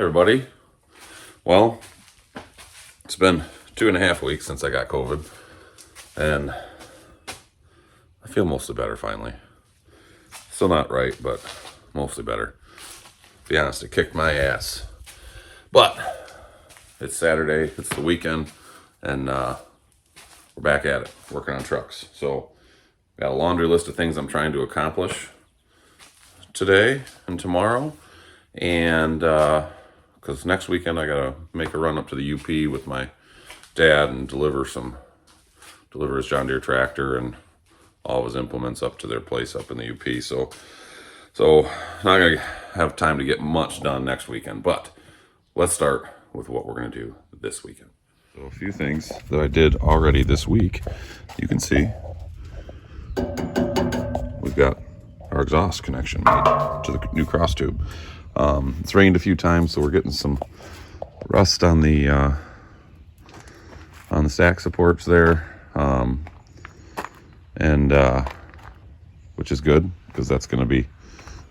Everybody. Well, it's been 2.5 weeks since I got COVID, and I feel mostly better finally. Still not right, but mostly better. To be honest, it kicked my ass. But it's Saturday, it's the weekend, and we're back at it, working on trucks. So, got a laundry list of things I'm trying to accomplish today and tomorrow, and because next weekend I gotta make a run up to the UP with my dad and deliver his John Deere tractor and all of his implements up to their place up in the UP. So not gonna have time to get much done next weekend, but let's start with what we're gonna do this weekend. So a few things that I did already this week. You can see we've got our exhaust connection made to the new cross tube. It's rained a few times, so we're getting some rust on the stack supports there, and which is good because that's going to be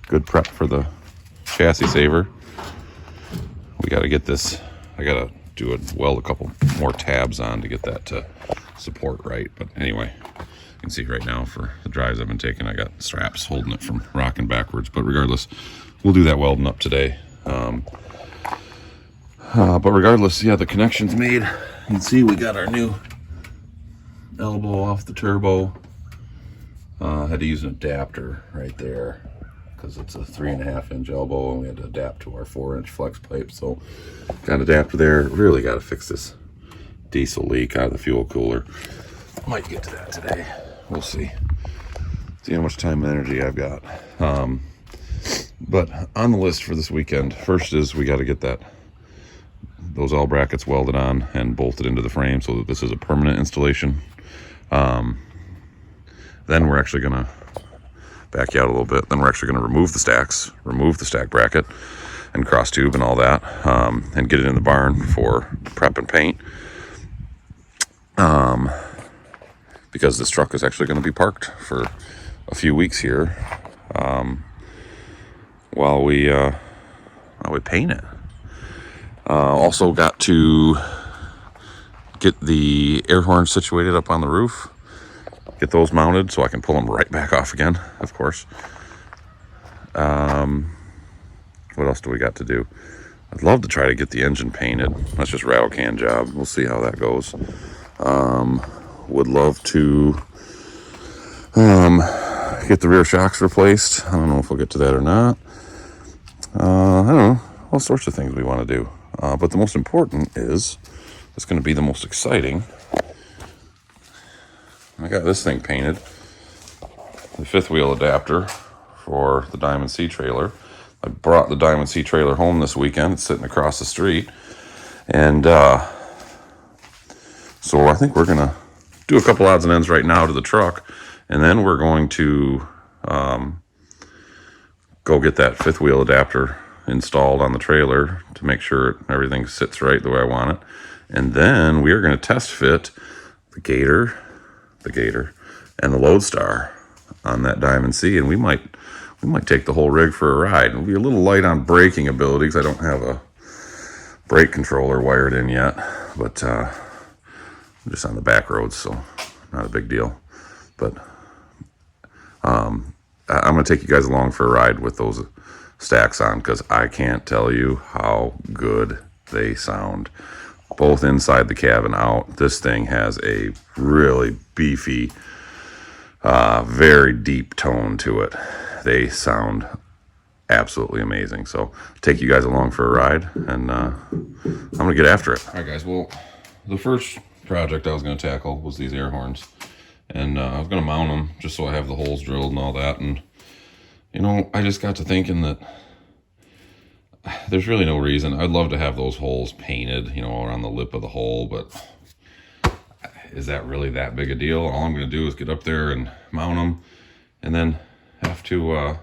good prep for the chassis saver. We got to get this. I got to weld a couple more tabs on to get that to support right. But anyway, you can see right now for the drives I've been taking, I got straps holding it from rocking backwards. But regardless, we'll do that welding up today. But regardless, yeah, the connection's made. You can see we got our new elbow off the turbo. Had to use an adapter right there because it's a 3.5-inch elbow, and we had to adapt to our 4-inch flex pipe. So got an adapter there. Really got to fix this diesel leak out of the fuel cooler. Might get to that today. We'll see. See how much time and energy I've got. But on the list for this weekend, first is we got to get those L brackets welded on and bolted into the frame so that this is a permanent installation. Then we're actually going to back you out a little bit. Then we're actually going to remove the stacks, remove the stack bracket and cross tube and all that, and get it in the barn for prep and paint. Because this truck is actually going to be parked for a few weeks here while we paint it. Also got to get the air horns situated up on the roof, get those mounted so I can pull them right back off again, of course. What else do we got to do? I'd love to try to get the engine painted. That's just rattle can job. We'll see how that goes. Would love to get the rear shocks replaced. I don't know if we'll get to that or not. I don't know. All sorts of things we want to do. But the most important is, it's going to be the most exciting. I got this thing painted. The fifth wheel adapter for the Diamond C trailer. I brought the Diamond C trailer home this weekend. It's sitting across the street. And so I think we're going to do a couple odds and ends right now to the truck. And then we're going to go get that fifth wheel adapter installed on the trailer to make sure everything sits right the way I want it. And then we are going to test fit the Gator, and the Lodestar on that Diamond C, and we might take the whole rig for a ride. It'll be a little light on braking ability because I don't have a brake controller wired in yet, but I'm just on the back roads, so not a big deal. But I'm going to take you guys along for a ride with those stacks on because I can't tell you how good they sound, both inside the cab and out. This thing has a really beefy, very deep tone to it. They sound absolutely amazing. So take you guys along for a ride, and I'm gonna get after it. All right, guys. Well, the first project I was gonna tackle was these air horns, and I was gonna mount them just so I have the holes drilled and all that. And you know, I just got to thinking that there's really no reason. I'd love to have those holes painted, you know, around the lip of the hole, but is that really that big a deal? All I'm going to do is get up there and mount them, and then have to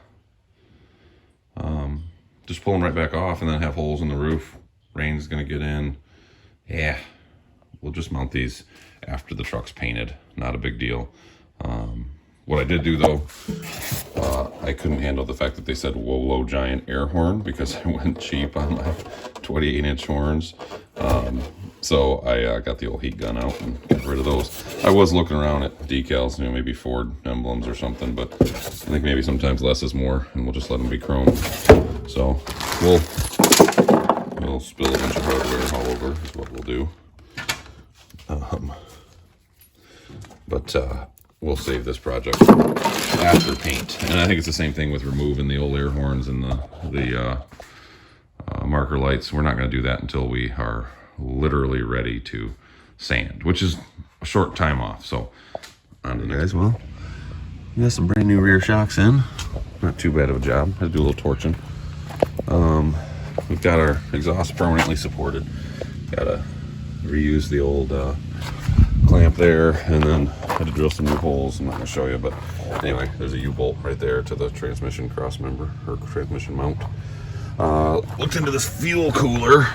just pull them right back off, and then have holes in the roof. Rain's going to get in. Yeah, we'll just mount these after the truck's painted. Not a big deal. What I did do though, I couldn't handle the fact that they said Wolo giant air horn because I went cheap on my 28-inch horns. So I got the old heat gun out and got rid of those. I was looking around at decals, maybe Ford emblems or something, but I think maybe sometimes less is more, and we'll just let them be chrome. So we'll spill a bunch of hardware all over is what we'll do. But we'll save this project after paint. And I think it's the same thing with removing the old air horns and the marker lights. We're not going to do that until we are literally ready to sand, which is a short time off. So on to guys. Well, we got some brand new rear shocks in. Not too bad of a job. I had to do a little torching. We've got our exhaust permanently supported. Got to reuse the old clamp there, and then had to drill some new holes. I'm not going to show you, but anyway, there's a U-bolt right there to the transmission cross member or transmission mount. Looked into this fuel cooler.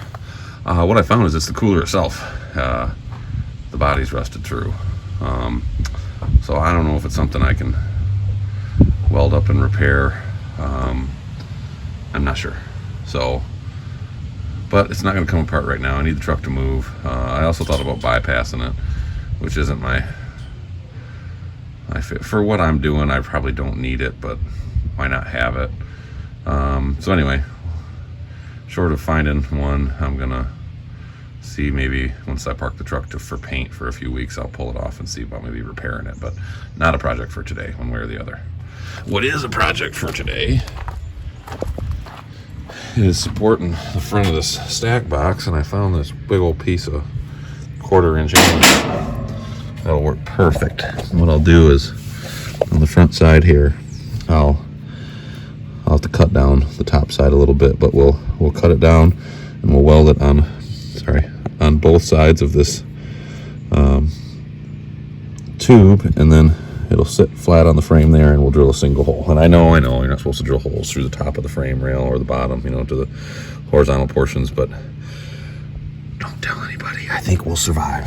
What I found is it's the cooler itself. The body's rusted through. So I don't know if it's something I can weld up and repair. I'm not sure. So, but it's not going to come apart right now. I need the truck to move. I also thought about bypassing it, which isn't my fit. For what I'm doing, I probably don't need it, but why not have it? So anyway, short of finding one, I'm gonna see maybe once I park the truck for paint for a few weeks, I'll pull it off and see about maybe repairing it, but not a project for today, one way or the other. What is a project for today is supporting the front of this stack box, and I found this big old piece of 1/4 inch Allen. That'll work perfect. And what I'll do is on the front side here, I'll have to cut down the top side a little bit, but we'll cut it down and we'll weld it on both sides of this tube, and then it'll sit flat on the frame there, and we'll drill a single hole. And I know you're not supposed to drill holes through the top of the frame rail or the bottom, to the horizontal portions, but don't tell anybody. I think we'll survive.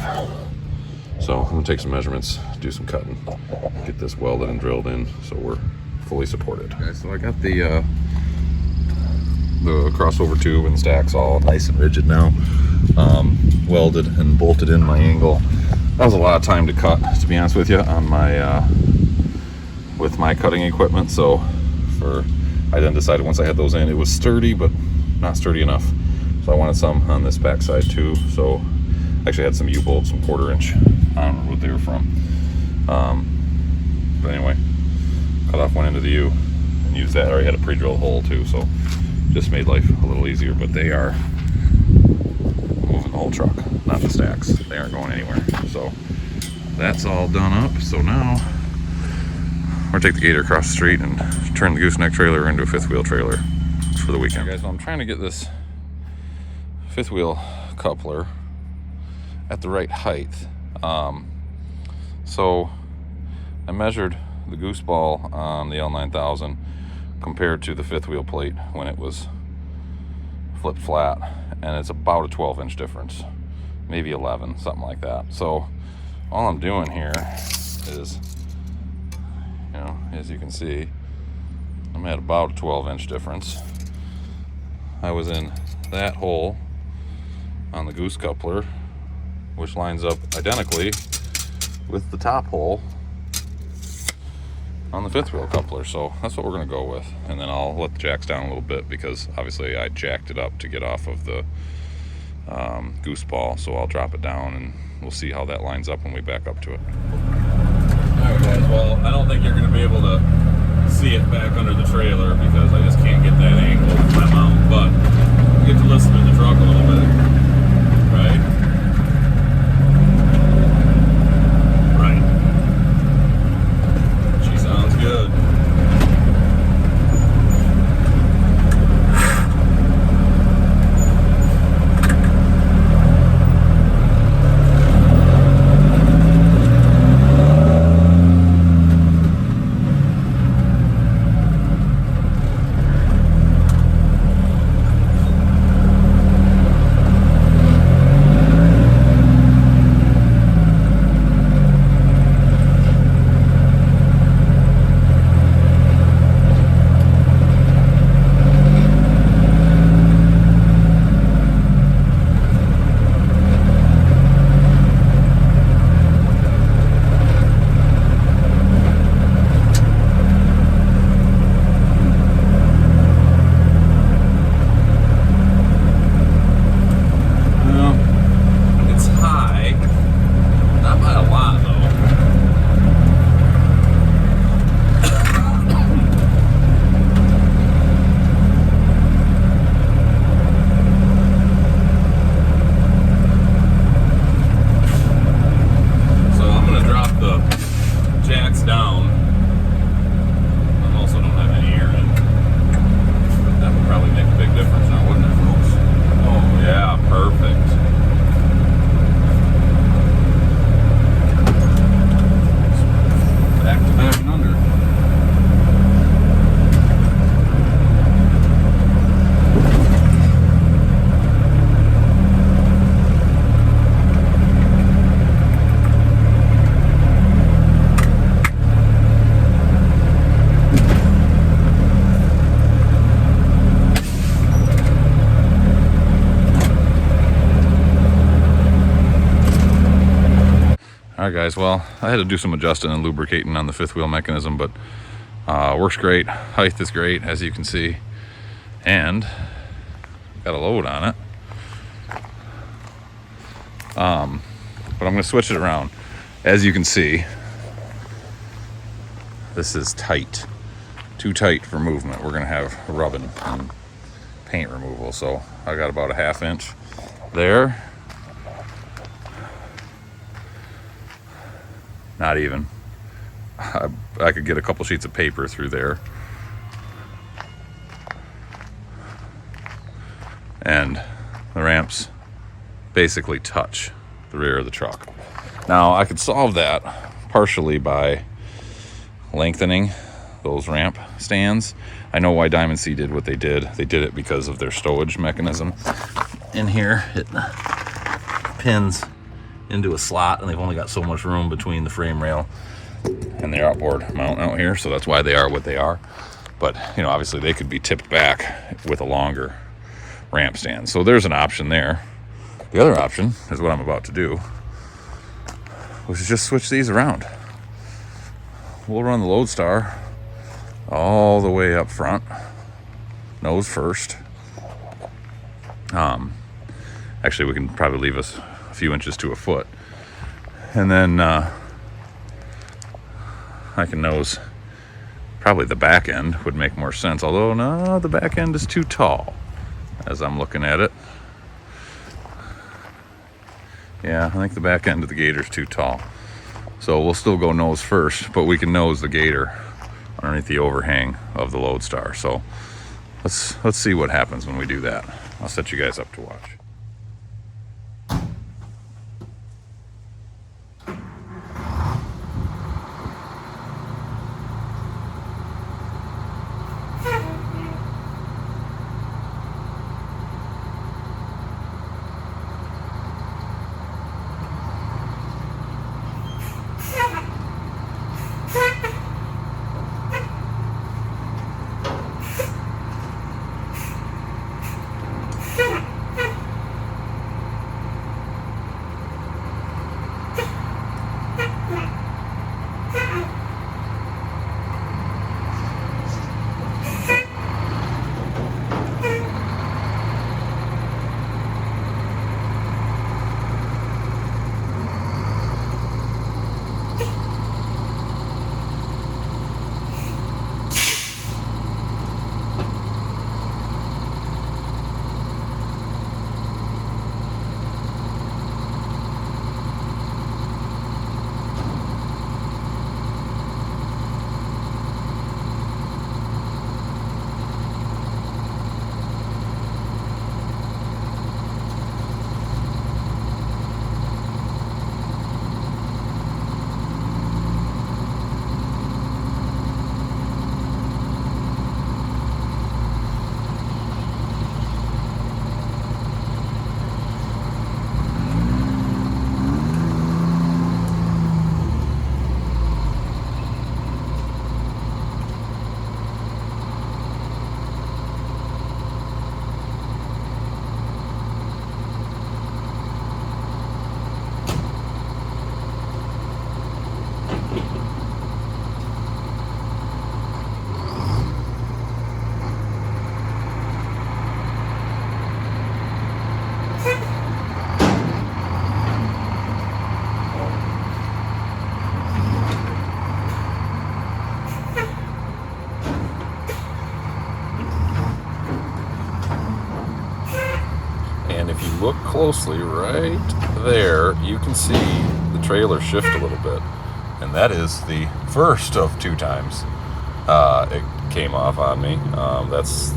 So I'm gonna take some measurements, do some cutting, get this welded and drilled in so we're fully supported. Okay, so I got the crossover tube and stacks all nice and rigid now, welded and bolted in my angle. That was a lot of time to cut, to be honest with you, on my with my cutting equipment. So I then decided once I had those in, it was sturdy but not sturdy enough. So I wanted some on this back side too. So I actually had some U-bolts, some 1/4 inch. I don't know what they were from. But anyway, cut off one end of the U and used that. I already had a pre-drilled hole too, so just made life a little easier. But they are moving the whole truck, not the stacks. They aren't going anywhere. So that's all done up. So now we're gonna take the Gator across the street and turn the gooseneck trailer into a 5th wheel trailer for the weekend. Guys, well, I'm trying to get this 5th wheel coupler at the right height. So I measured the goose ball on the L9000 compared to the 5th wheel plate when it was flipped flat, and it's about a 12-inch difference, maybe 11, something like that. So all I'm doing here is, as you can see, I'm at about a 12-inch difference. I was in that hole on the goose coupler, which lines up identically with the top hole on the 5th wheel coupler. So that's what we're going to go with. And then I'll let the jacks down a little bit because obviously I jacked it up to get off of the goose ball. So I'll drop it down and we'll see how that lines up when we back up to it. Alright guys, well, I don't think you're going to be able to see it back under the trailer because I just can't get that angle with my mount, but you get to listen to the truck a little bit, right? She sounds good. guys, well, I had to do some adjusting and lubricating on the fifth wheel mechanism, but works great. Height is great, as you can see, and got a load on it. But I'm going to switch it around. As you can see, this is tight, too tight for movement. We're going to have rubbing and paint removal, so I got about a 1/2 inch there. Not even. I could get a couple sheets of paper through there. And the ramps basically touch the rear of the truck. Now I could solve that partially by lengthening those ramp stands. I know why Diamond C did what they did. They did it because of their stowage mechanism. In here, it pins into a slot, and they've only got so much room between the frame rail and their outboard mount out here, so that's why they are what they are. But you know, obviously they could be tipped back with a longer ramp stand, so there's an option there. The other option is what I'm about to do, which is just switch these around. We'll run the Lodestar all the way up front, nose first. Actually, we can probably leave us a few inches to a foot, and then I can nose probably the back end would make more sense, although no, the back end is too tall as I'm looking at it. Yeah, I think the back end of the Gator is too tall, so we'll still go nose first, but we can nose the Gator underneath the overhang of the Lodestar. So let's see what happens when we do that. I'll set you guys up to watch. And if you look closely right there, you can see the trailer shift a little bit. And that is the first of 2 times it came off on me. That's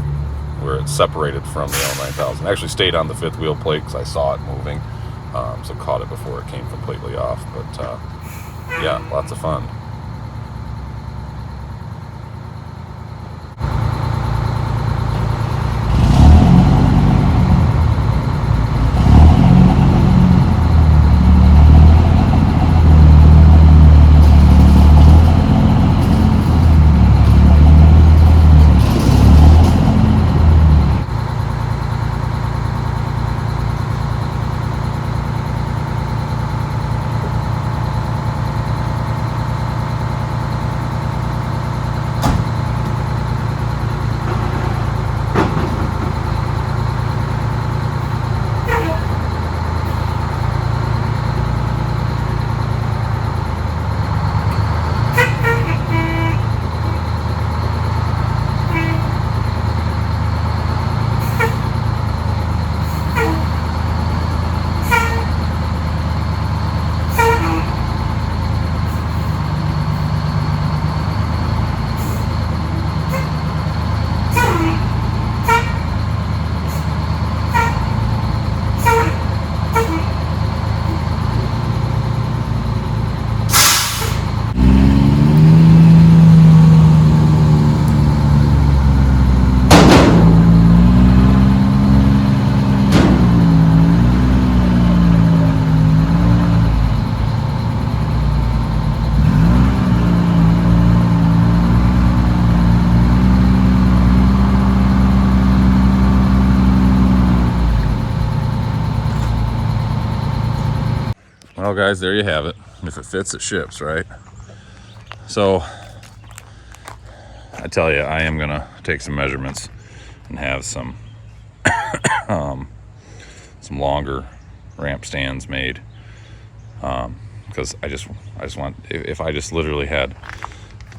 where it separated from the L9000. Actually stayed on the 5th wheel plate because I saw it moving. So caught it before it came completely off. But yeah, lots of fun. Well, guys, there you have it. If it fits, it ships, right? So I tell you, I am gonna take some measurements and have some some longer ramp stands made, because I just want, if I just literally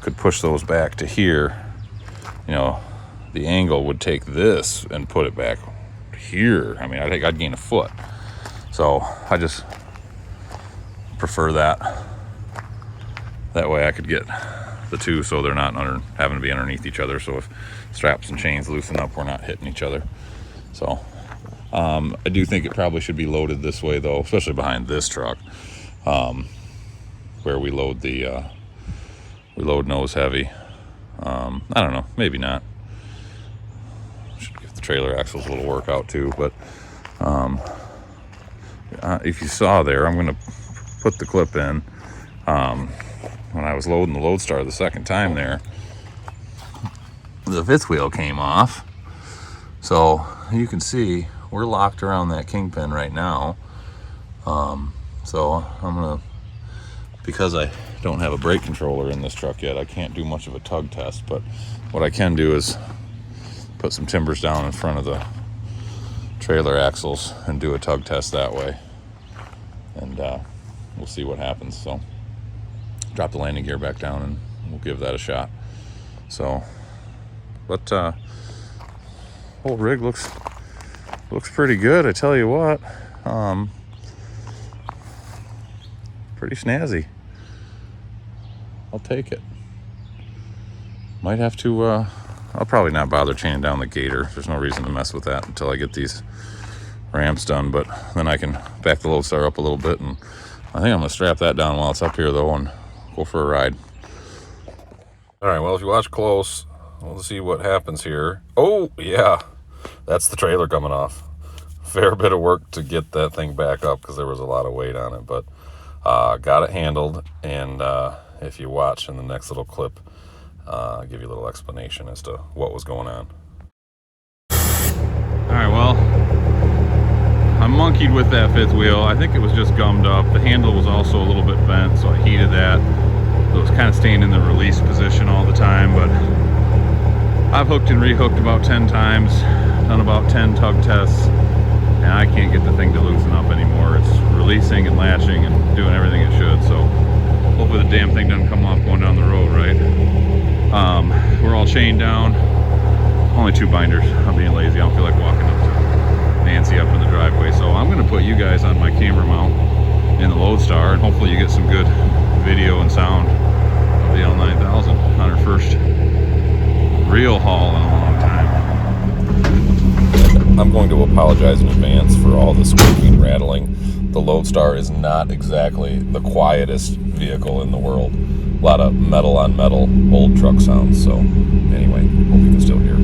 could push those back to here, you know, the angle would take this and put it back here. I mean, I think I'd gain a foot. So I just prefer that. That way I could get the two so they're not having to be underneath each other. So if straps and chains loosen up, we're not hitting each other. So I do think it probably should be loaded this way though, especially behind this truck, where we load nose heavy. I don't know, maybe not. Should give the trailer axles a little workout too, but if you saw there, I'm going to put the clip in. When I was loading the Lodestar the second time there, the fifth wheel came off. So you can see we're locked around that kingpin right now. So I'm going to, because I don't have a brake controller in this truck yet, I can't do much of a tug test, but what I can do is put some timbers down in front of the trailer axles and do a tug test that way, and we'll see what happens. So drop the landing gear back down and we'll give that a shot. So, but whole rig looks pretty good, I tell you what. Pretty snazzy. I'll take it. Might have to I'll probably not bother chaining down the gator. There's no reason to mess with that until I get these ramps done, but then I can back the Lodestar up a little bit, and I think I'm gonna strap that down while it's up here though and go for a ride. All right, well, if you watch close, we'll see what happens here. Oh yeah, that's the trailer coming off. Fair bit of work to get that thing back up because there was a lot of weight on it, but got it handled. And if you watch in the next little clip, I'll give you a little explanation as to what was going on. All right, well, I monkeyed with that fifth wheel. I think it was just gummed up. The handle was also a little bit bent, so I heated that. So it was kind of staying in the release position all the time, but I've hooked and rehooked about 10 times, done about 10 tug tests, and I can't get the thing to loosen up anymore. It's releasing and latching and doing everything it should, so hopefully the damn thing doesn't come off going down the road, right? We're all chained down. Only 2 binders. I'm being lazy. I don't feel like walking up to Nancy up in the driveway, so I'm going to put you guys on my camera mount in the Lodestar, and hopefully you get some good video and sound of the L9000 on her first real haul in a long time. I'm going to apologize in advance for all the squeaking, rattling. The Lodestar is not exactly the quietest vehicle in the world. A lot of metal on metal old truck sounds, so anyway, hope you can still hear.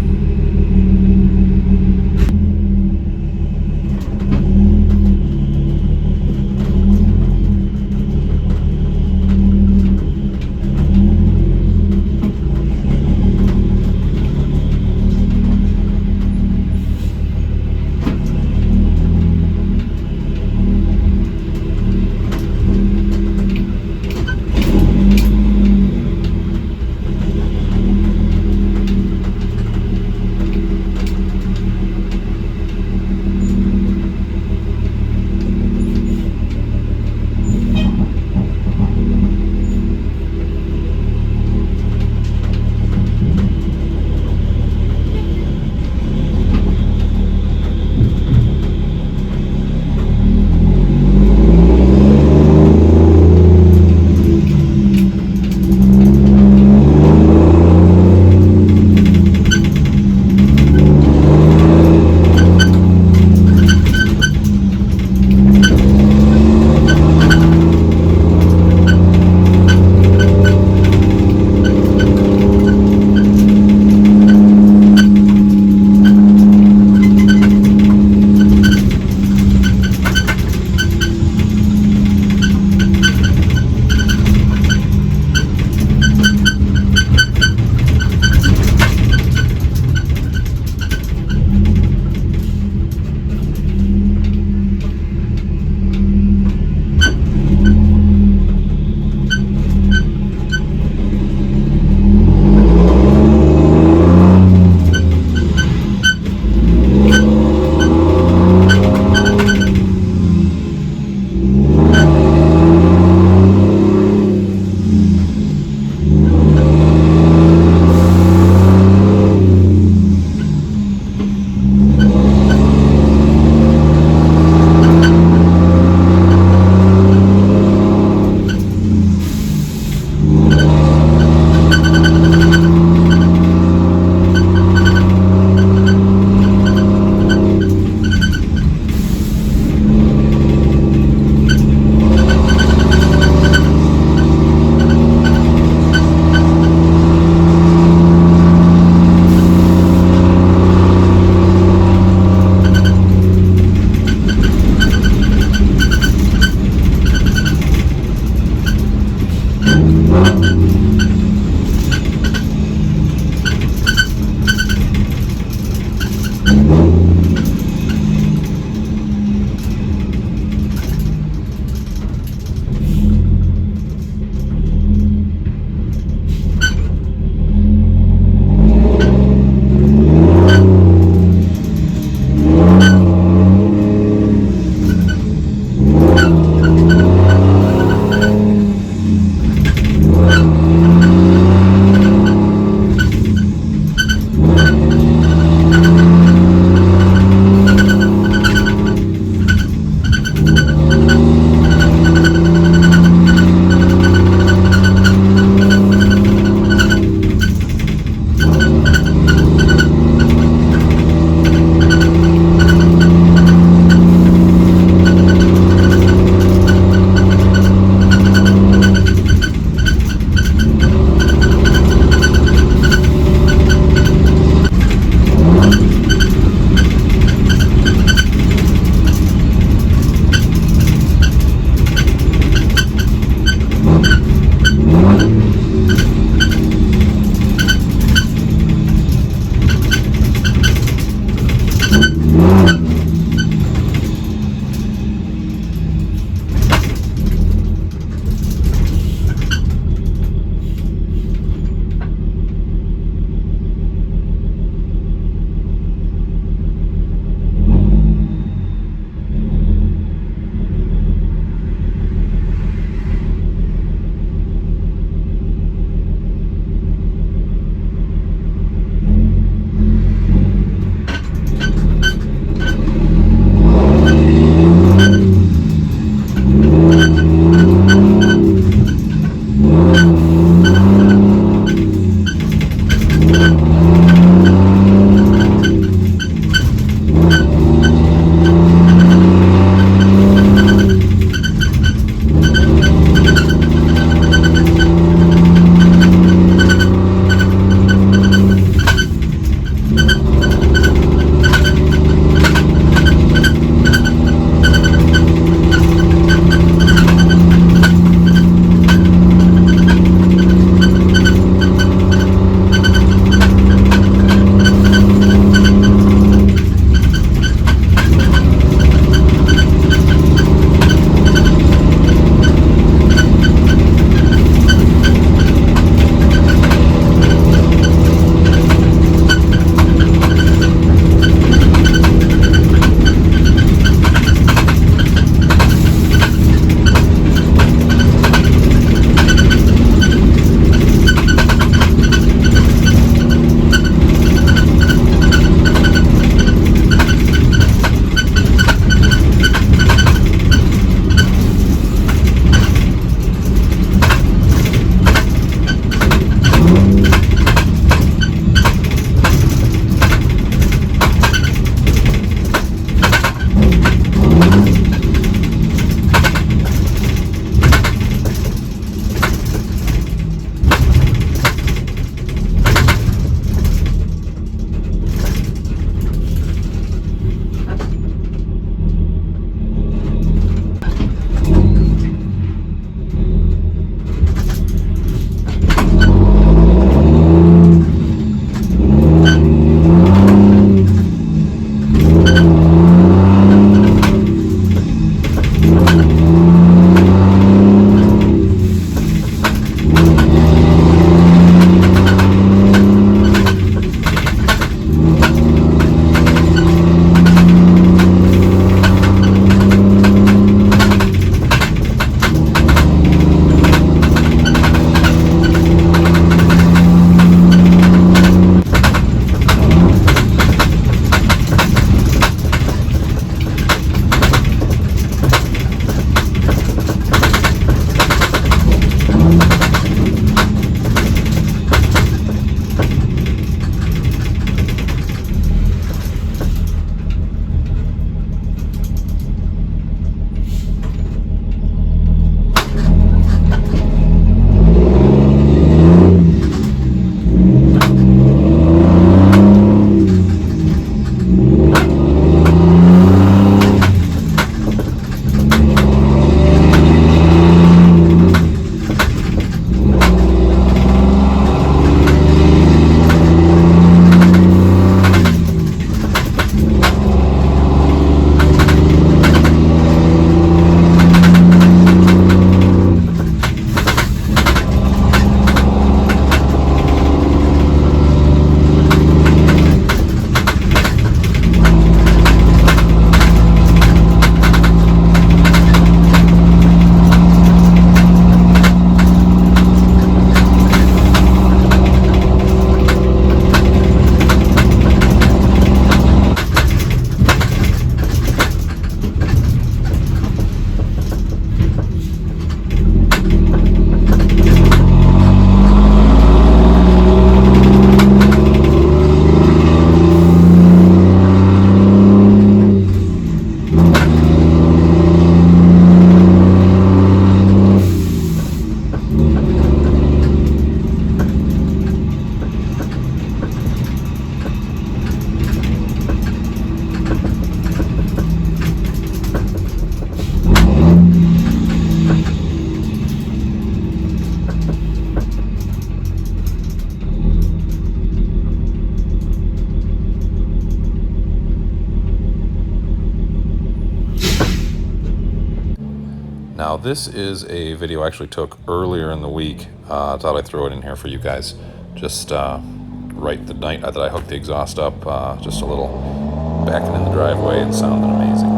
Now this is a video I actually took earlier in the week. I thought I'd throw it in here for you guys. Just right the night that I hooked the exhaust up, just a little backing in the driveway and sounded amazing.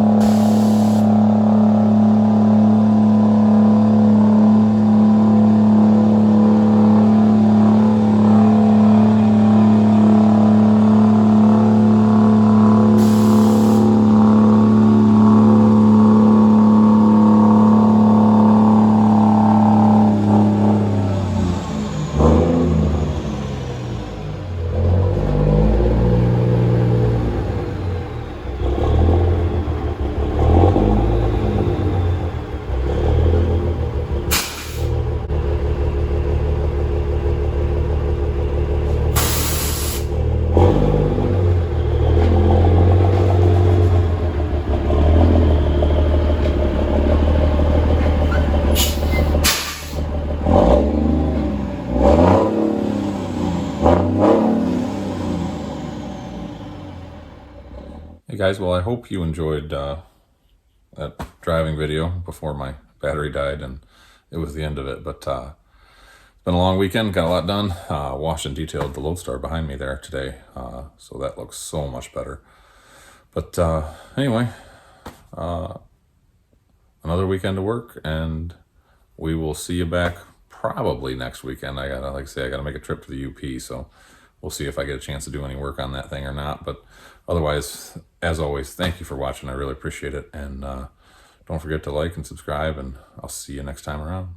Hey guys, well I hope you enjoyed that driving video before my battery died and it was the end of it. But it's been a long weekend, got a lot done. Washed and detailed the Lodestar behind me there today, so that looks so much better. But anyway, another weekend of work, and we will see you back probably next weekend. I gotta make a trip to the UP, so we'll see if I get a chance to do any work on that thing or not. But otherwise, as always, thank you for watching. I really appreciate it. And don't forget to like and subscribe, and I'll see you next time around.